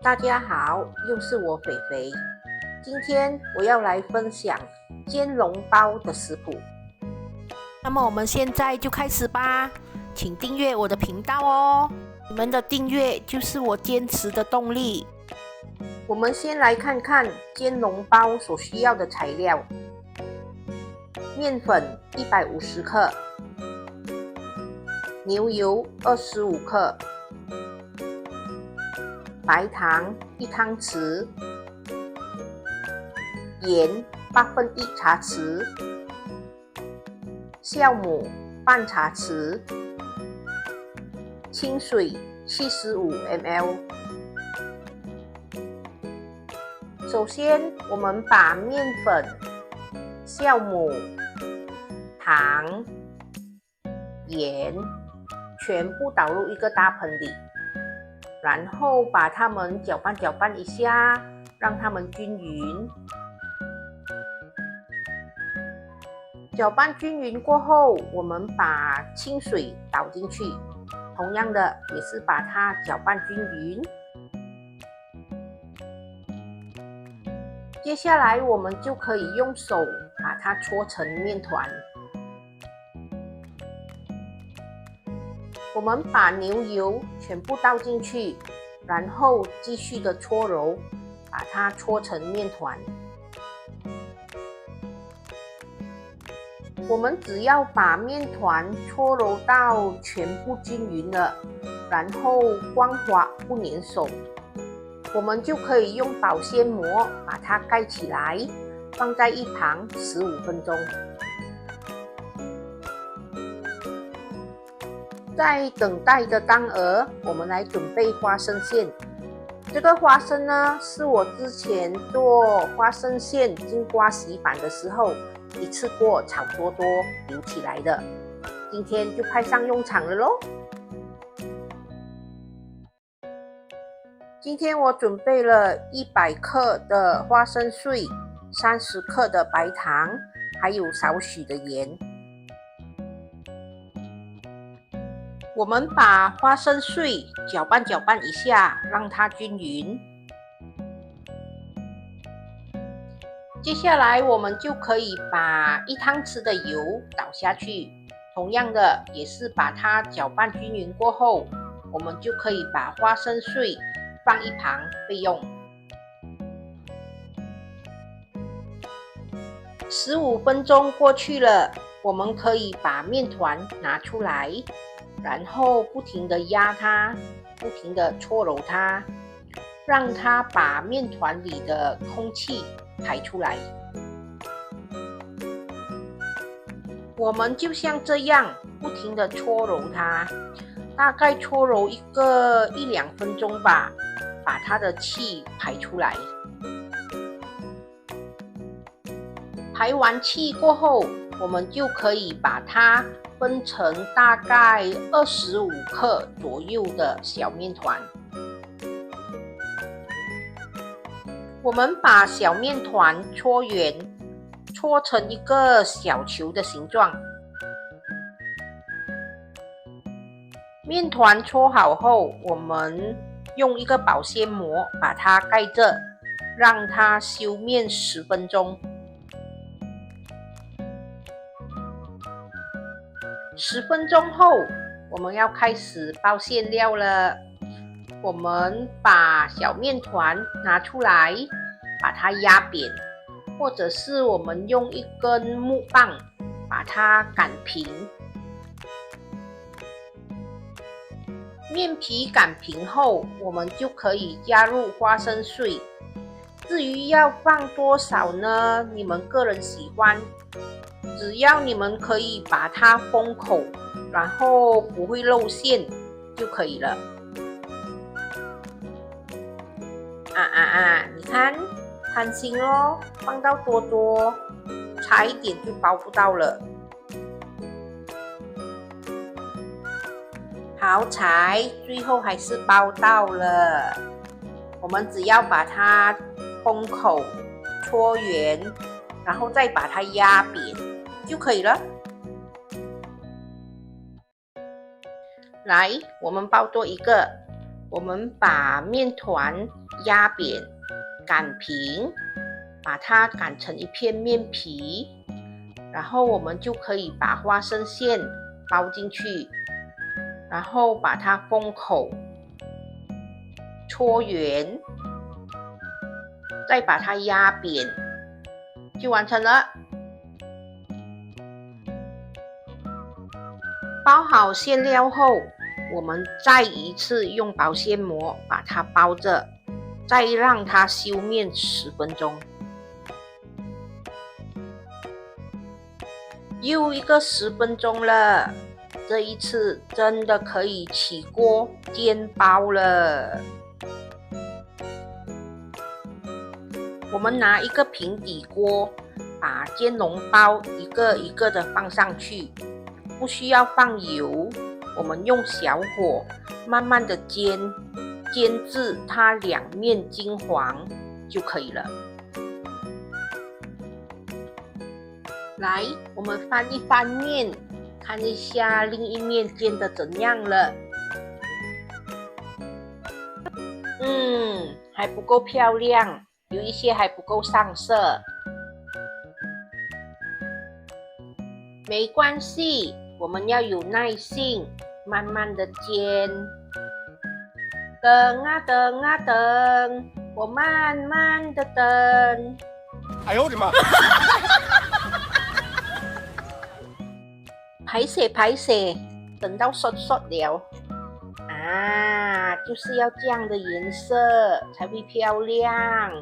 大家好，又是我肥肥。今天我要来分享煎笼包的食谱。那么我们现在就开始吧，请订阅我的频道哦。你们的订阅就是我坚持的动力。我们先来看看煎笼包所需要的材料：面粉150克，牛油25克，白糖1汤匙，盐1/8茶匙，酵母半茶匙，清水75 ml。首先，我们把面粉、酵母、糖、盐全部倒入一个大盆里，然后把它们搅拌一下，让它们均匀。搅拌均匀过后，我们把清水倒进去，同样的也是把它搅拌均匀。接下来我们就可以用手把它搓成面团。我们把牛油全部倒进去，然后继续的搓揉，把它搓成面团。我们只要把面团搓揉到全部均匀了，然后光滑不粘手，我们就可以用保鲜膜把它盖起来，放在一旁15分钟。在等待的当儿，我们来准备花生馅。这个花生呢，是我之前做花生馅金瓜洗版的时候一次过炒多留起来的，今天就派上用场了咯。今天我准备了100克的花生碎，30克的白糖，还有少许的盐。我们把花生碎搅拌一下，让它均匀。接下来我们就可以把1汤匙的油倒下去，同样的也是把它搅拌均匀过后，我们就可以把花生碎放一旁备用。15分钟过去了，我们可以把面团拿出来，然后不停的压它，不停的搓揉它，让它把面团里的空气排出来。我们就像这样不停的搓揉它，大概搓揉1-2分钟吧，把它的气排出来。排完气过后，我们就可以把它分成大概25克左右的小面团。我们把小面团搓圆，搓成一个小球的形状。面团搓好后，我们用一个保鲜膜把它盖着，让它休面10分钟。10分钟后，我们要开始包馅料了。我们把小面团拿出来，把它压扁，或者是我们用一根木棒把它擀平。面皮擀平后，我们就可以加入花生碎。至于要放多少呢？你们个人喜欢，只要你们可以把它封口，然后不会露馅就可以了。你看，贪心咯，放到多，差一点就包不到了。好彩，最后还是包到了。我们只要把它封口、搓圆，然后再把它压扁就可以了。来，我们包多一个，我们把面团压扁、擀平，把它擀成一片面皮，然后我们就可以把花生馅包进去，然后把它封口，搓圆，再把它压扁，就完成了。包好馅料后，我们再一次用保鲜膜把它包着，再让它休面10分钟。又一个10分钟了，这一次真的可以起锅煎包了。我们拿一个平底锅，把煎笼包一个一个的放上去，不需要放油，我们用小火慢慢的煎，煎至它两面金黄就可以了。来，我们翻一翻面，看一下另一面煎得怎样了。还不够漂亮，有一些还不够上色。没关系，我们要有耐性，慢慢的煎。等啊等啊等，我慢慢的等。哎呦我的妈！拍摄，等到缩了啊，就是要这样的颜色才会漂亮。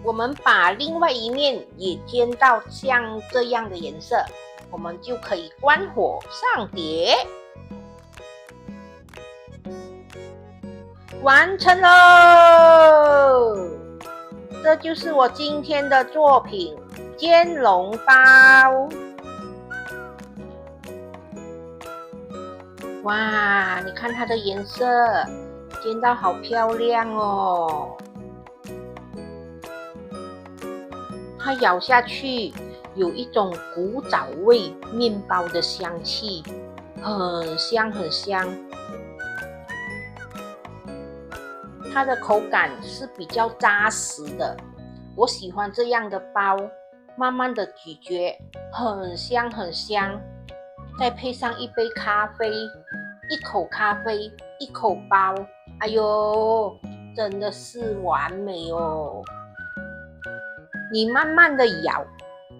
我们把另外一面也煎到像这样的颜色，我们就可以关火上碟。完成喽！这就是我今天的作品。煎笼包，哇！你看它的颜色，煎到好漂亮哦。它咬下去有一种古早味面包的香气，很香很香。它的口感是比较扎实的，我喜欢这样的包。慢慢的咀嚼，很香很香，再配上一杯咖啡，一口咖啡，一口包，哎呦，真的是完美哦！你慢慢的咬，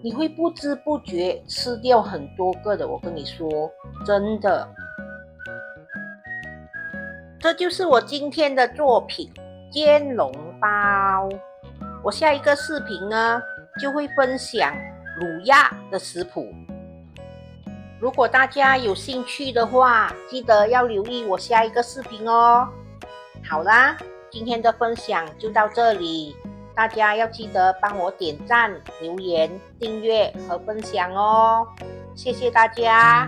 你会不知不觉吃掉很多个的，我跟你说，真的。这就是我今天的作品，煎笼包。我下一个视频呢，就会分享卤鸭的食谱。如果大家有兴趣的话，记得要留意我下一个视频哦。好啦，今天的分享就到这里，大家要记得帮我点赞、留言、订阅和分享哦。谢谢大家。